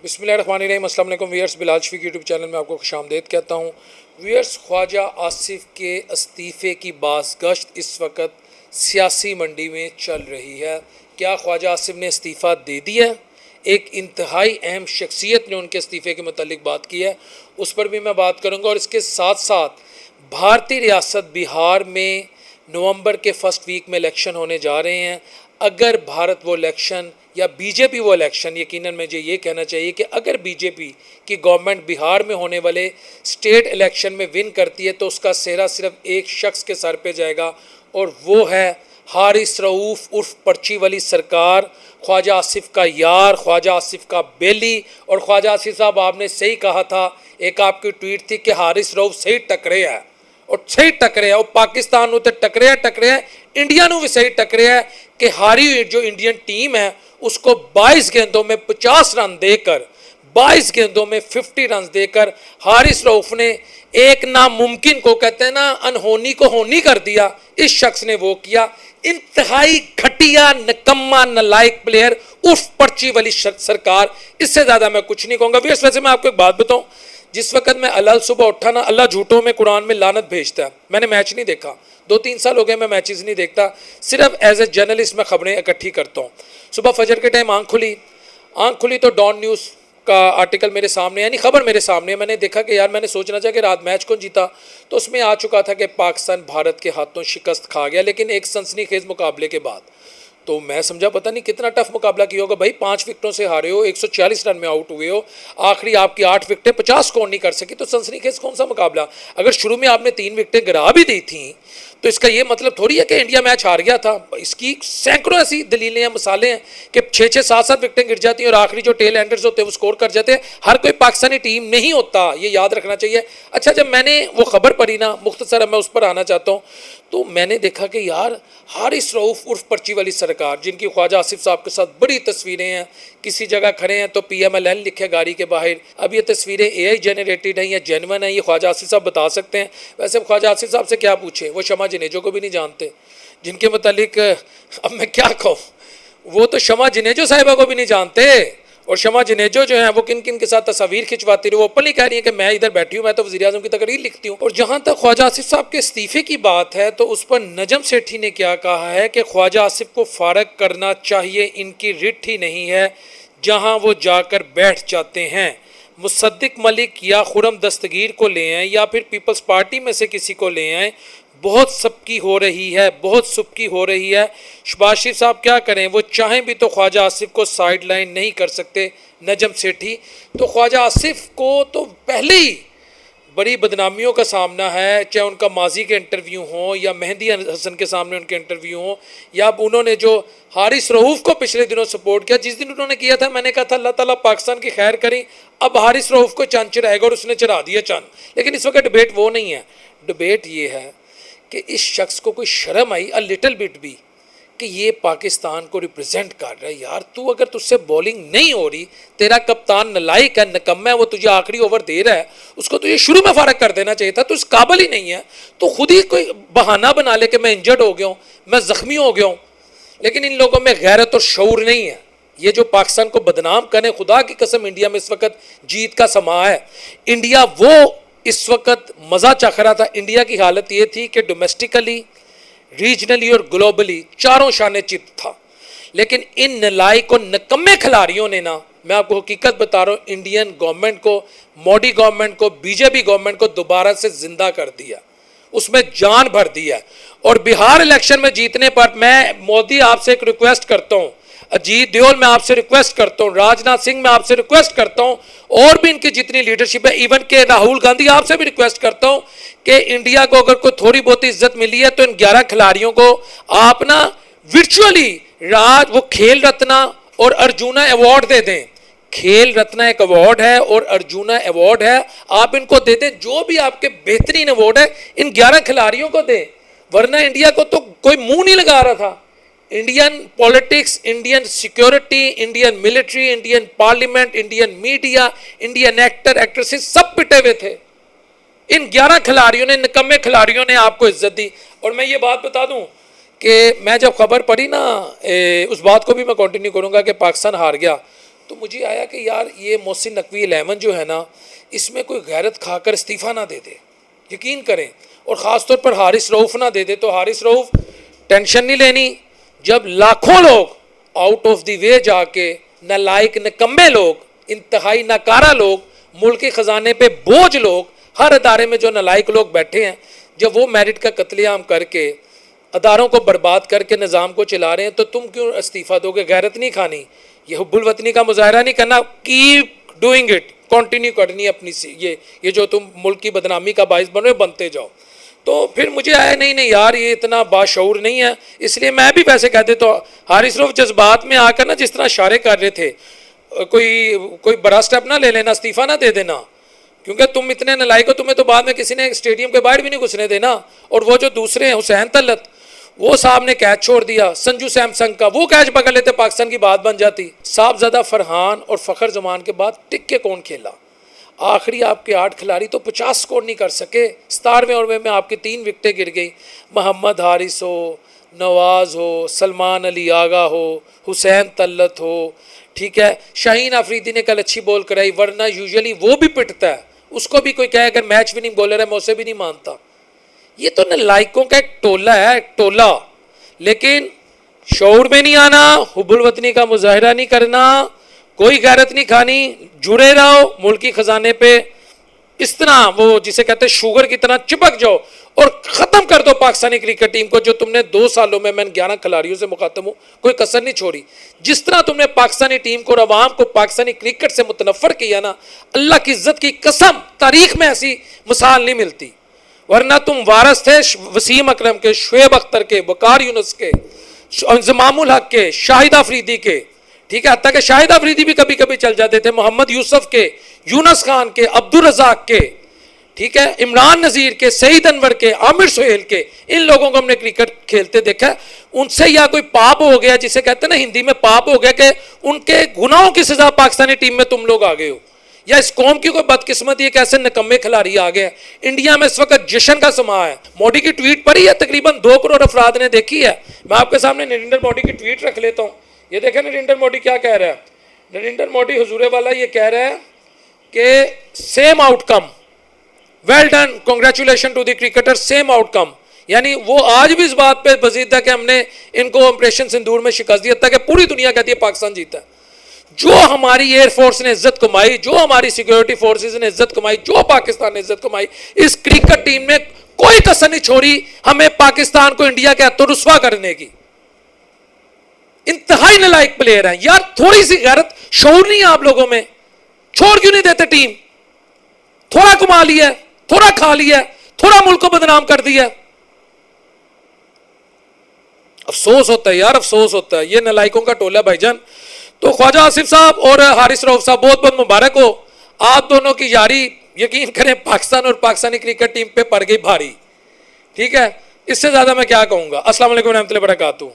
बिस्मिल्लाहिर्रहमानिर्रहीम। अस्सलाम वालेकुम viewers, Bilal Shafiq YouTube channel में आपको खुशामदीद कहता हूँ। व्यूअर्स, ख्वाजा आसिफ के इस्तीफ़े की बाज़गश्त इस वक्त सियासी मंडी में चल रही है। क्या ख्वाजा आसिफ ने इस्तीफ़ा दे दिया? एक इंतहाई अहम शख्सियत ने उनके इस्तीफ़े के मुतालिक बात की है, उस पर भी मैं बात करूँगा। और इसके साथ साथ भारतीय रियासत बिहार में नवंबर के फर्स्ट वीक में इलेक्शन होने जा रहे हैं। अगर भारत वो इलेक्शन या बीजेपी वो इलेक्शन, यकीनन मुझे ये कहना चाहिए कि अगर बीजेपी की गवर्नमेंट बिहार में होने वाले स्टेट इलेक्शन में विन करती है तो उसका सेहरा सिर्फ एक शख्स के सर पे जाएगा, और वो है हारिस रऊफ़ उर्फ पर्ची वाली सरकार, ख्वाजा आसिफ का यार, ख्वाजा आसिफ का बेली। और ख्वाजा आसिफ साहब, आपने सही कहा था, एक आपकी ट्वीट थी कि हारिस रऊफ़ सही टकरे है, और सही टकरे है, और पाकिस्तान उ टकरे है, इंडिया भी सही टकरे है कि हारी हुई जो इंडियन टीम है उसको 22 गेंदों में 50 रन देकर, 22 गेंदों में 50 रन देकर हारिस रऊफ ने एक नामुमकिन को, कहते हैं ना, अनहोनी को होनी कर दिया। इस शख्स ने वो किया। इंतहाई घटिया, निकम्मा, नालायक प्लेयर उर्फ पर्ची वाली सरकार। इससे ज़्यादा मैं कुछ नहीं कहूँगा। वैसे मैं आपको एक बात बताऊँ, जिस वक्त मैं अल्लाह सुबह उठा ना, अल्लाह झूठों में कुरान में लानत भेजता है। मैंने मैच नहीं देखा, 2-3 साल हो गए मैं मैचेस नहीं देखता, सिर्फ एज ए जर्नलिस्ट मैं खबरें इकट्ठी करता हूँ। सुबह फजर के टाइम आँख खुली तो डॉन न्यूज़ का आर्टिकल मेरे सामने, यानी खबर मेरे सामने। मैंने देखा कि यार, मैंने सोचना चाहिए कि रात मैच कौन जीता, तो उसमें आ चुका था कि पाकिस्तान भारत के हाथों शिकस्त खा गया, लेकिन एक सनसनीखेज मुकाबले के बाद। तो मैं समझा पता नहीं कितना टफ मुकाबला किया होगा। भाई 5 विकेटों से हारे हो, 140 रन में आउट हुए हो, आखिरी आपकी 8 विकेटें 50 स्कोर नहीं कर सकी, तो सनसनीखेज कौन सा मुकाबला। अगर शुरू में आपने 3 विकेटें गिरा भी दी थी तो इसका ये मतलब थोड़ी है कि इंडिया मैच हार गया था। इसकी सैकड़ों ऐसी दलीलें हैं, मिसालें हैं कि 6-6, 7-7 विकेटें गिर जाती हैं और आखिरी जो टेल एंडर्स होते हैं वो स्कोर कर जाते हैं। हर कोई पाकिस्तानी टीम नहीं होता, ये याद रखना चाहिए। अच्छा, जब मैंने वो खबर पढ़ी ना, मुख्तसर मैं उस पर आना चाहता हूँ, तो मैंने देखा कि यार, हारिस रऊफ़ उर्फ पर्ची वाली सरकार, जिनकी ख्वाजा आसिफ साहब के साथ बड़ी तस्वीरें हैं, किसी जगह खड़े हैं तो PMLN लिखे गाड़ी के बाहर। अब ये तस्वीरें AI जनरेटेड हैं या जेन्युइन हैं, ये ख्वाजा आसिफ साहब बता सकते हैं। वैसे ख्वाजा आसिफ साहब से क्या पूछे, वो शमा जिनेजो को भी नहीं जानते, जिनके मुतालिक अब मैं क्या कहूँ, वो तो शमा जिनेजो साहिबा को भी नहीं जानते। और शमा जिनेजो जो है वो किन किन के साथ तस्वीर खिंचवाती रही, वो ओपनली कह रही है कि मैं इधर बैठी हूँ, मैं तो वज़ीर-ए-आज़म की तकरीर लिखती हूँ। और जहाँ तक ख्वाजा आसिफ साहब के इस्तीफ़े की बात है, तो उस पर नजम सेठी ने क्या कहा है कि ख्वाजा आसिफ को फारग करना चाहिए, इनकी रिट ही नहीं है जहाँ वो जाकर बैठ जाते हैं। मुसद्दिक मलिक या खुरम दस्तगीर को ले आएँ या फिर पीपल्स पार्टी में से किसी को ले आएँ, बहुत सबकी हो रही है, बहुत सुबकी हो रही है। शहबाज शरीफ साहब क्या करें, वो चाहें भी तो ख्वाजा आसिफ को साइड लाइन नहीं कर सकते। नजम सेठी, तो ख्वाजा आसिफ को तो पहले ही बड़ी बदनामियों का सामना है, चाहे उनका माजी के इंटरव्यू हो या मेहदी हसन के सामने उनके इंटरव्यू हो, या उन्होंने जो हारिस रऊफ़ को पिछले दिनों सपोर्ट किया, जिस दिन उन्होंने किया था मैंने कहा था अल्लाह ताला पाकिस्तान की खैर करें। अब हारिस रऊफ़ को चंद चढ़ाएगा और उसने चढ़ा दिया चंद। लेकिन इस वक्त डिबेट वो नहीं है, डिबेट ये है कि इस शख्स को कोई शर्म आई अ लिटिल बिट भी कि ये पाकिस्तान को रिप्रेजेंट कर रहा है। यार, तू अगर तुझसे बॉलिंग नहीं हो रही, तेरा कप्तान नालायक है, निकम्मा है, वो तुझे आखिरी ओवर दे रहा है, उसको तुझे शुरू में फारग कर देना चाहिए था। तो इस काबिल ही नहीं है, तो खुद ही कोई बहाना बना ले कि मैं इंजर्ड हो गया हूँ, मैं ज़ख्मी हो गया हूँ। लेकिन इन लोगों में गैरत और शऊर नहीं है। ये जो पाकिस्तान को बदनाम करें, खुदा की कसम, इंडिया में इस वक्त जीत का समा है। इंडिया वो इस वक्त मज़ा चख रहा था। इंडिया की हालत ये थी कि डोमेस्टिकली, रीजनली और ग्लोबली चारों शाने चित था। लेकिन इन नालायक और निकम्मे खिलाड़ियों ने ना, मैं आपको हकीकत बता रहा हूँ, इंडियन गवर्नमेंट को, मोदी गवर्नमेंट को, बीजेपी गवर्नमेंट को दोबारा से जिंदा कर दिया, उसमें जान भर दिया। और बिहार इलेक्शन में जीतने पर मैं मोदी आपसे एक रिक्वेस्ट करता हूँ, अजीत देओल मैं आपसे रिक्वेस्ट करता हूँ, राजनाथ सिंह मैं आपसे रिक्वेस्ट करता हूँ, और भी इनकी जितनी लीडरशिप है, इवन के राहुल गांधी आपसे भी रिक्वेस्ट करता हूँ कि इंडिया को अगर कोई थोड़ी बहुत इज्जत मिली है तो इन 11 खिलाड़ियों को आप ना वर्चुअली वो खेल रत्ना और अर्जुना अवार्ड दे दें। खेल रत्ना एक अवार्ड है और अर्जुना अवार्ड है, आप इनको दे दें। जो भी आपके बेहतरीन अवार्ड है इन 11 खिलाड़ियों को दें, वरना इंडिया को तो कोई मुंह नहीं लगा रहा था। Indian politics, Indian security, Indian military, Indian parliament, Indian media, Indian actor actresses सब पिटे हुए थे। इन 11 खिलाड़ियों ने, निकम्मे खिलाड़ियों ने आपको इज्जत दी। और मैं ये बात बता दूं कि मैं जब खबर पढ़ी ना, उस बात को भी मैं कंटिन्यू करूंगा कि पाकिस्तान हार गया, तो मुझे आया कि यार ये मोहसिन नकवी 11 जो है ना, इसमें कोई गैरत खाकर इस्तीफ़ा ना दे दे, यकीन करें, और ख़ास तौर पर हारिस रऊफ़ ना दे दे। तो हारिस रऊफ़ टेंशन नहीं लेनी, जब लाखों लोग आउट ऑफ द वे जाके नालायक निकम्मे लोग, इंतहाई नाकारा लोग, मुल्क के ख़जाने पे बोझ लोग, हर अदारे में जो नालायक लोग बैठे हैं, जब वो मेरिट का कत्लेआम करके अदारों को बर्बाद करके निज़ाम को चला रहे हैं, तो तुम क्यों इस्तीफ़ा दोगे? गैरत नहीं खानी, ये हुब्बुल वतनी का मुजाहरा नहीं करना, कीप डूइंग इट, कंटिन्यू करनी अपनी ये जो तुम मुल्क की बदनामी का बाइस बन रहे हो, बनते जाओ। तो फिर मुझे आया नहीं नहीं यार, ये इतना बाशऊर नहीं है, इसलिए मैं भी वैसे कहते तो हारिस रऊफ़ जज्बात में आकर ना जिस तरह इशारे कर रहे थे, कोई बड़ा स्टेप ना ले लेना, इस्तीफ़ा ना दे देना, क्योंकि तुम इतने नालायक हो, तुम्हें तो बाद में किसी ने स्टेडियम के बाहर भी नहीं घुसने देना। और वो जो दूसरे हैं हुसैन तलत, वो साहब ने कैच छोड़ दिया, संजू सैमसंग का वो कैच पकड़ लेते, पाकिस्तान की बात बन जाती। साहबजादा फरहान और फ़खर जमान के बाद टिक के कौन खेला? आखिरी आपके 8 खिलाड़ी तो 50 स्कोर नहीं कर सके। 17वें ओवर में आपकी 3 विकेटें गिर गई। मोहम्मद हारिस हो, नवाज़ हो, सलमान अली आगा हो, हुसैन तल्लत हो, ठीक है, शाहीन अफरीदी ने कल अच्छी बॉल कराई, वरना यूजुअली वो भी पिटता है, उसको भी कोई कहे अगर मैच विनिंग बॉलर है, मैं उसे भी नहीं मानता। ये तो नालायकों का एक टोला है, एक टोला। लेकिन शऊर में नहीं आना, हुब्बुल वतनी का मुजाहरा नहीं करना, कोई गैरत नहीं खानी, जुड़े रहो मुल्की खजाने पे, इस तरह वो जिसे कहते हैं शुगर की तरह चिपक जाओ और ख़त्म कर दो पाकिस्तानी क्रिकेट टीम को, जो तुमने 2 सालों में, मैं 11 खिलाड़ियों से मुखातब हूँ, कोई कसर नहीं छोड़ी। जिस तरह तुमने पाकिस्तानी टीम को और अवाम को पाकिस्तानी क्रिकेट से मुतनफ़र किया ना, अल्लाह की इज्जत की कसम, तारीख में ऐसी मिसाल नहीं मिलती। वरना तुम वारस थे वसीम अकरम के, शुएब अख्तर के, वकार यूनुस के, इंज़मामुल हक के, शाहिद अफरीदी के, ठीक है, हत्ता कि शाहिद अफरीदी भी कभी कभी चल जाते थे, मोहम्मद यूसुफ के, यूनुस खान के, अब्दुल रज़ाक के, ठीक है, इमरान नज़ीर के, सईद अनवर के, आमिर सुहेल के, इन लोगों को हमने क्रिकेट खेलते देखा है। उनसे या कोई पाप हो गया, जिसे कहते हैं ना हिंदी में पाप हो गया, कि उनके गुनाहों की सजा पाकिस्तानी टीम में तुम लोग आ गए हो, या इस कौम की कोई बदकिस्मती है कि ऐसे निकम्मे खिलाड़ी आ गए। इंडिया में इस वक्त जश्न का समा है। मोदी की ट्वीट पढ़ी है, तकरीबन 2 करोड़ अफराद ने देखी है। मैं आपके सामने नरेंद्र मोदी की ट्वीट रख लेता हूँ, ये देखें नरेंद्र मोदी क्या कह रहा है। नरेंद्र मोदी हुजूरे वाला ये कह रहा है कि same outcome, well done, congratulation to the cricketer, same outcome. यानी वो आज भी इस बात पे बजीद था कि हमने इनको ऑपरेशन सिंदूर में शिकस्त दिया, ताकि पूरी दुनिया कहती है पाकिस्तान जीता है। जो हमारी एयरफोर्स ने इज्जत कमाई, जो हमारी सिक्योरिटी फोर्सेस ने इज्जत कमाई, जो पाकिस्तान ने इज्जत कमाई, इस क्रिकेट टीम ने कोई कसर नहीं छोड़ी हमें पाकिस्तान को इंडिया के हाथों रुस्वा करने की। इंतहाई नालायक प्लेयर हैं यार, थोड़ी सी गैरत शऊर नहीं है आप लोगों में? छोड़ क्यों नहीं देते टीम? थोड़ा कमा लिया, थोड़ा खा लिया, थोड़ा मुल्क को बदनाम कर दिया। अफसोस होता है यार, अफसोस होता है। ये नालायकों का टोला भाईजान। तो ख्वाजा आसिफ साहब और हारिस रऊफ साहब, बहुत बहुत मुबारक हो। आप दोनों की यारी, यकीन करें, पाकिस्तान और पाकिस्तानी क्रिकेट टीम पे पड़ गई भारी। ठीक है, इससे ज्यादा मैं क्या कहूंगा। अस्सलाम वालेकुम रहमतुल्लाहि व बरकातहू।